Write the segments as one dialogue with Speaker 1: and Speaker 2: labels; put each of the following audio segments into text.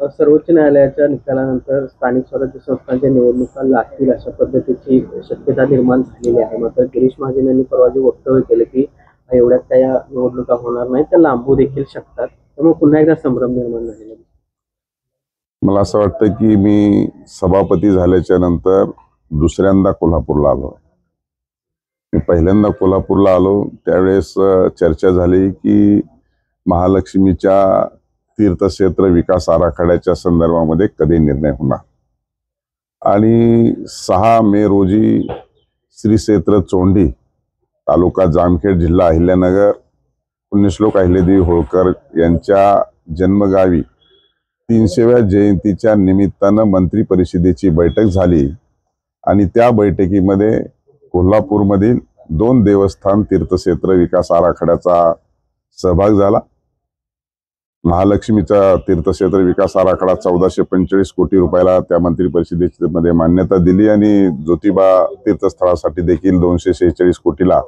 Speaker 1: सर्वोच्च न्यायालयाच्या निकालानंतर स्थानिक स्वराज्य संस्थांच्या निवडणुका लागतील अशा पद्धतीची शक्यता निर्माण झालेली आहे. मात्र गिरीश महाजन यांनी परवा जे वक्तव्य केलं की एवढ्यात त्या निवडणुका होणार नाहीत, त्या लांबू देखील शकतात. त्यामुळे पुन्हा एकदा संभ्रम निर्माण झालेला आहे.
Speaker 2: मला असं वाटतं की मी सभापती झाल्याच्या नंतर दुसऱ्यांदा कोल्हापूरला आलो. मी पहिल्यांदा कोल्हापूरला आलो त्यावेळेस चर्चा झाली की महालक्ष्मीच्या तीर्थक्षेत्र विकास आराखड्याच्या संदर्भामध्ये कधी निर्णय होणार. आणि 6 मे रोजी श्री क्षेत्र चोंडी, तालुका जामखेड, जिल्हा अहिल्यानगर, पुण्यश्लोक अहिल्यादेवी होळकर यांच्या जन्मगावी 300व्या जयंतीच्या निमित्तानं मंत्री परिषदेची बैठक झाली. आणि त्या बैठकीमध्ये कोल्हापूरमधील 2 देवस्थान तीर्थक्षेत्र विकास आराखड्याचा सहभाग झाला. महालक्ष्मीचा तीर्थक्षेत्र विकास आराखडा 1445 कोटी रुपयाला त्या मंत्री परिषदेमध्ये मान्यता दिली आणि ज्योतिबा तीर्थस्थळासाठी देखील 246 कोटीला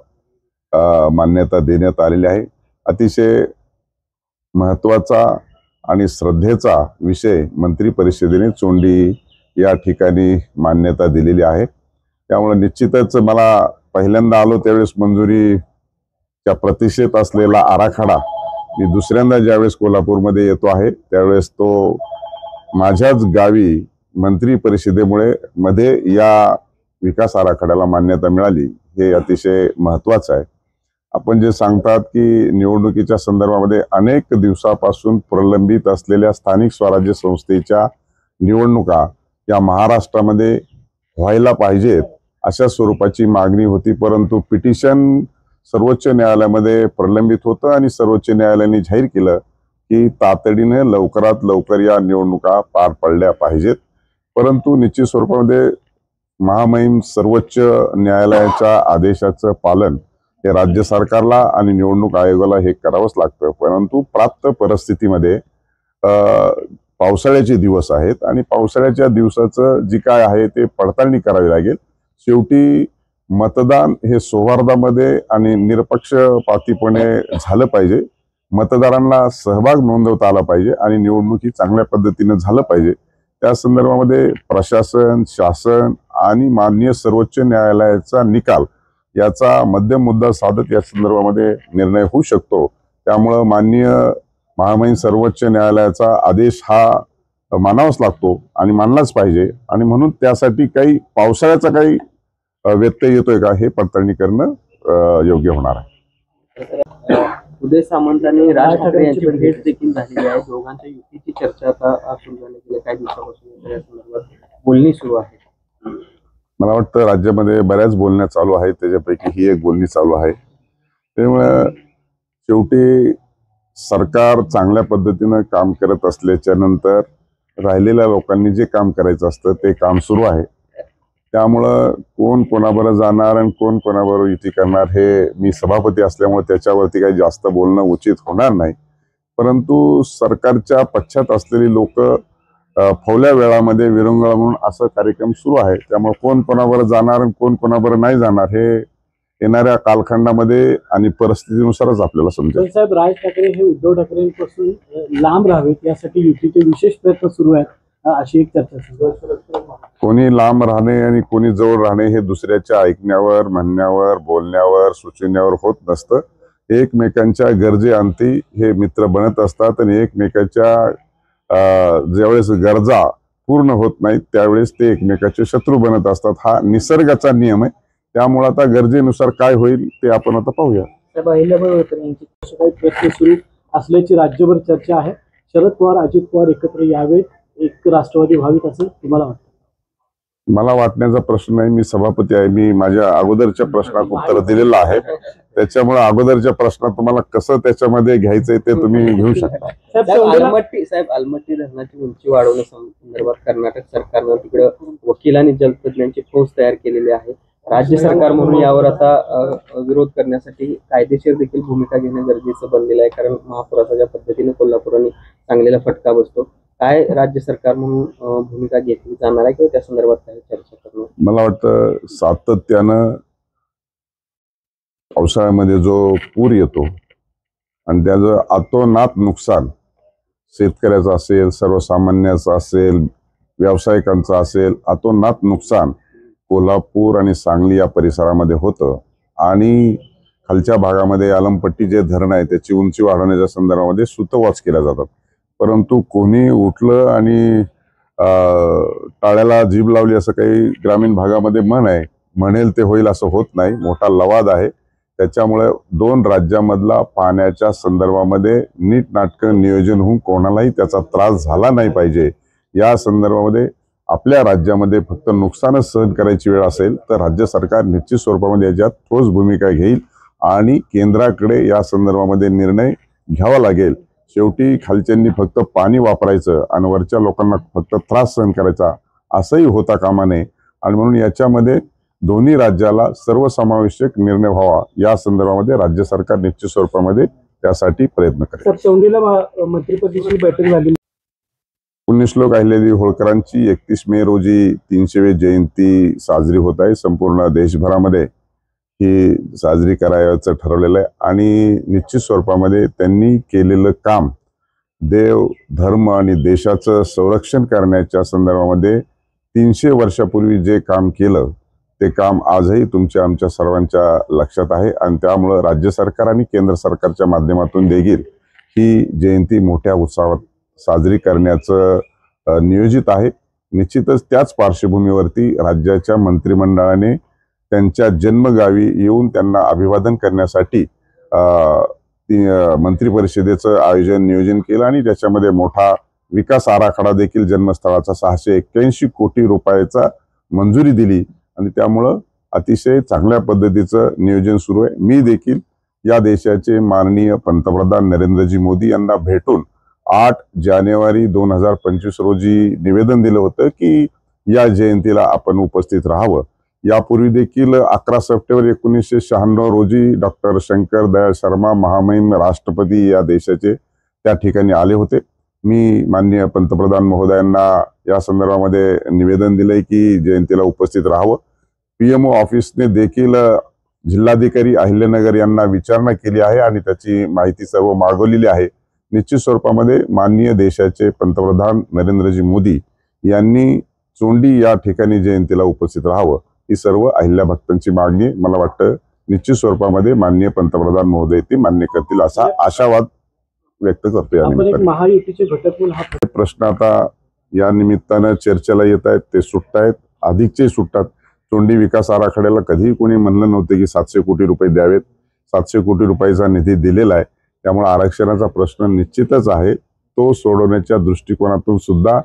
Speaker 2: मान्यता देण्यात आलेली आहे. अतिशय महत्वाचा आणि श्रद्धेचा विषय मंत्री परिषदेने चोंडी या ठिकाणी मान्यता दिलेली आहे. त्यामुळे निश्चितच मला पहिल्यांदा आलो त्यावेळेस मंजुरीच्या प्रतीक्षेत असलेला आराखडा मी दुसऱ्यांदा ज्यावेळेस कोल्हापूरमध्ये येतो आहे त्यावेळेस तो माझ्याच गावी मंत्री परिषदेमुळे मध्ये या विकास आराखड्याला मान्यता मिळाली, हे अतिशय महत्वाचं आहे. आपण जे सांगतात की निवडणुकीच्या संदर्भामध्ये अनेक दिवसापासून प्रलंबित असलेल्या स्थानिक स्वराज्य संस्थेच्या निवडणुका या महाराष्ट्रामध्ये व्हायला पाहिजेत अशा स्वरूपाची मागणी होती. परंतु पिटिशन सर्वोच्च न्यायालयामध्ये प्रलंबित होतं आणि सर्वोच्च न्यायालयाने जाहीर केलं की तातडीने लवकरात लवकर या निवडणुका पार पडल्या पाहिजेत. परंतु निश्चित स्वरूपामध्ये महामहिम सर्वोच्च न्यायालयाच्या आदेशाचं पालन हे राज्य सरकारला आणि निवडणूक आयोगाला हे करावंच लागतं. परंतु प्राप्त परिस्थितीमध्ये पावसाळ्याचे दिवस आहेत आणि पावसाळ्याच्या दिवसाचं जी काय आहे ते पडताळणी करावी लागेल. शेवटी मतदान हे सौहार्दामध्ये आणि निरपक्षपातीपणे झालं पाहिजे. मतदारांना सहभाग नोंदवता आला पाहिजे आणि निवडणूक ही चांगल्या पद्धतीने झालं पाहिजे. त्या संदर्भामध्ये प्रशासन, शासन आणि माननीय सर्वोच्च न्यायालयाचा निकाल याचा मध्यम मुद्दा साधत या संदर्भामध्ये निर्णय होऊ शकतो. त्यामुळं माननीय महामहिम सर्वोच्च न्यायालयाचा आदेश हा मानावाच लागतो आणि मानलाच पाहिजे. आणि म्हणून त्यासाठी काही पावसाळ्याचा काही व्यत्यय येतोय का हे पडताळणी करणं योग्य होणार आहे.
Speaker 1: उदय सामंत आणि राज ठाकरे यांची भेट देखील झालेली आहे. दोघांच्या युतीची चर्चा आता सुरू झाली. गेल्या काही दिवसापासून या संदर्भात बोलणी सुरू आहे.
Speaker 2: मला वाटतं राज्यामध्ये बऱ्याच बोलण्या चालू आहेत, त्याच्यापैकी ही एक बोलणी चालू आहे. त्यामुळे शेवटी सरकार चांगल्या पद्धतीनं काम करत असल्याच्या नंतर राहिलेल्या लोकांनी जे काम करायचं असतं ते काम सुरू आहे. त्यामुळं कोण कोणाबरोबर जाणार आणि कोण कोणाबरोबर युती करणार हे मी सभापती असल्यामुळे त्याच्यावरती काही जास्त बोलणं उचित होणार नाही. परंतु सरकारच्या पक्षात असलेली लोक फवल्या वेळामध्ये विरंगुळा म्हणून असं कार्यक्रम सुरू आहे. त्यामुळे कोण कोणाबरोबर जाणार आणि कोण कोणाबरोबर नाही जाणार हे येणाऱ्या कालखंडामध्ये आणि परिस्थितीनुसारच आपल्याला समजेल.
Speaker 3: साहेब, राज ठाकरे हे उद्धव ठाकरेंपासून लांब राहावेत यासाठी युतीचे विशेष प्रयत्न सुरू आहेत अशी एक चर्चा सुरू आहे.
Speaker 2: कोणी लांब राहणे आणि कोणी जवळ राहणे हे दुसऱ्याच्या ऐकण्यावर, म्हणण्यावर, बोलण्यावर, सुचवण्यावर होत नसतं. एकमेकांच्या गरजेअंती हे मित्र बनत असतात आणि एकमेकांच्या ज्यावेळेस गरजा पूर्ण होत नाहीत त्यावेळेस ते एकमेकाचे शत्रू बनत असतात. हा निसर्गाचा नियम आहे. त्यामुळे आता गरजेनुसार काय होईल ते आपण आता पाहूया.
Speaker 3: साहेब, अहिल्याबाई होळकर यांची काही प्रयत्न सुरू असल्याची राज्यभर चर्चा आहे. शरद पवार, अजित पवार एकत्र यावे, एक राष्ट्रवादी व्हावीत असं तुम्हाला वाटतं?
Speaker 2: मला वाटण्याचा प्रश्न नाही. मी सभापती आहे. मी माझ्या अगोदरच्या प्रश्नात उत्तर दिलेलं आहे. त्याच्यामुळे अगोदरच्या प्रश्नात तुम्हाला कसं त्याच्यामध्ये घ्यायचंय ते तुम्ही घेऊ शकता.
Speaker 1: अलमट्टी धरणाची उंची वाढवण्यासंदर्भात कर्नाटक सरकारनं तिकडे वकील आणि जलतज्ञांची फौज तयार केलेली आहे. राज्य सरकार म्हणून यावर आता विरोध करण्यासाठी कायदेशीर देखील भूमिका घेणं गरजेचं बनलेलं आहे. कारण महापुराचा ज्या पद्धतीने कोल्हापुराने चांगलेला फटका बसतो, काय राज्य सरकार म्हणून भूमिका घेतली जाणार आहे किंवा त्या संदर्भात काय चर्चा करणं?
Speaker 2: मला वाटतं सातत्यानं पावसाळ्यामध्ये जो पूर येतो आणि त्याचं अतोनात नुकसान शेतकऱ्याचा असेल, सर्वसामान्याचा असेल, व्यावसायिकांचा असेल, अतोनात नुकसान कोल्हापूर आणि सांगली या परिसरामध्ये होतं. आणि खालच्या भागामध्ये आलमपट्टी जे धरण आहे त्याची उंची वाढवण्याच्या संदर्भामध्ये सूतोवाच केल्या जातात. परंतु कोणी उठलं आणि टाळ्याला जीभ लावली असं काही ग्रामीण भागामध्ये म्हण आहे. म्हणेल ते होईल असं होत नाही. मोठा लवाद आहे. त्याच्यामुळे दोन राज्यामधला पाण्याच्या संदर्भामध्ये नीटनाटकं नियोजन होऊन कोणालाही त्याचा त्रास झाला नाही पाहिजे. या संदर्भामध्ये आपल्या राज्यामध्ये फक्त नुकसानच सहन करायची वेळ असेल तर राज्य सरकार निश्चित स्वरूपामध्ये याच्यात ठोस भूमिका घेईल आणि केंद्राकडे या संदर्भामध्ये निर्णय घ्यावा लागेल. शेवटी खालच्यांनी फक्त पाणी वापरायचं आणि वरच्या लोकांना फक्त त्रास सहन करायचा असंही होता कामा नये. आणि म्हणून याच्यामध्ये दोन्ही राज्याला सर्वसमावेशक निर्णय व्हावा या संदर्भामध्ये राज्य सरकार निश्चित स्वरूपामध्ये त्यासाठी प्रयत्न करेल.
Speaker 3: सर, चौंडीला मंत्रिपदाची बैठक झाली.
Speaker 2: पुण्यश्लोक अहिल्यादेवी होळकरांची 31 मे रोजी 300वी जयंती साजरी होत आहे. संपूर्ण देशभरामध्ये ही साजरी करायचं ठरवलेलं आहे आणि निश्चित स्वरूपामध्ये त्यांनी केलेलं काम देव, धर्म आणि देशाचं संरक्षण करण्याच्या संदर्भामध्ये 300 वर्षापूर्वी जे काम केलं ते काम आजही तुमच्या आमच्या सर्वांच्या लक्षात आहे. आणि त्यामुळं राज्य सरकार आणि केंद्र सरकारच्या माध्यमातून देखील ही जयंती मोठ्या उत्साहात साजरी करण्याचं नियोजित आहे. निश्चितच त्याच पार्श्वभूमीवरती राज्याच्या मंत्रिमंडळाने त्यांच्या जन्मगावी येऊन त्यांना अभिवादन करण्यासाठी मंत्रिपरिषदेचं नियोजन केलं आणि त्याच्यामध्ये मोठा विकास आराखडा देखील जन्मस्थळाचा 681 कोटी रुपयाचा मंजुरी दिली आणि त्यामुळं अतिशय चांगल्या पद्धतीचं नियोजन सुरू आहे. मी देखील या देशाचे माननीय पंतप्रधान नरेंद्रजी मोदी यांना भेटून 8 जानेवारी 2025 रोजी निवेदन दिलं होतं की या जयंतीला आपण उपस्थित राहावं. यापूर्वी देखील 11 सप्टेंबर 1996 रोजी डॉक्टर शंकर दयाळ शर्मा महामहिम राष्ट्रपती या देशाचे त्या ठिकाणी आले होते. मी माननीय पंतप्रधान महोदयांना या संदर्भामध्ये निवेदन दिलंय की जयंतीला उपस्थित राहावं. PMO ऑफिसने देखील जिल्हाधिकारी अहिल्यानगर यांना विचारणा केली आहे आणि त्याची माहिती सर्व मागवलेली आहे. निश्चित स्वरूपामध्ये माननीय देशाचे पंतप्रधान नरेंद्रजी मोदी यांनी चोंडी या ठिकाणी जयंतीला उपस्थित राहावं ही सर्व अहिल्या भक्तांची मागणी मला वाटतं निश्चित स्वरूपामध्ये माननीय पंतप्रधान महोदय ती मान्य करतील असा आशावाद व्यक्त करतोय.
Speaker 3: महायुतीचे घटक म्हणून हा
Speaker 2: प्रश्न आता या निमित्तानं चर्चेला येत आहेत. ते सुटतायत, अधिकचे सुटतात. चोंडी विकास आराखड्याला कधीही कोणी म्हणलं नव्हते की 700 कोटी रुपये द्यावेत. 700 कोटी रुपयाचा निधी दिलेला आहे. त्यामुळे आरक्षणाचा प्रश्न निश्चितच आहे. तो सोडवण्याच्या दृष्टिकोनातून सुद्धा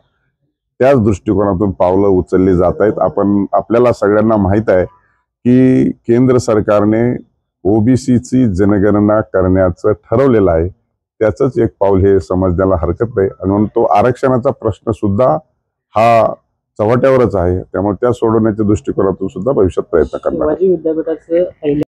Speaker 2: त्याच दृष्टिकोनातून पावलं उचलली जात आहेत. आपल्याला सगळ्यांना माहित आहे की केंद्र सरकारने OBCची जनगणना करण्याचं ठरवलेलं आहे. त्याचंच एक पाऊल हे समजण्याला हरकत नाही आणि म्हणून तो आरक्षणाचा प्रश्न सुद्धा हा चव्हाट्यावरच आहे. त्यामुळे त्या सोडवण्याच्या दृष्टिकोनातून सुद्धा भविष्यात प्रयत्न करणार.
Speaker 3: शिवाजी विद्यापीठाचं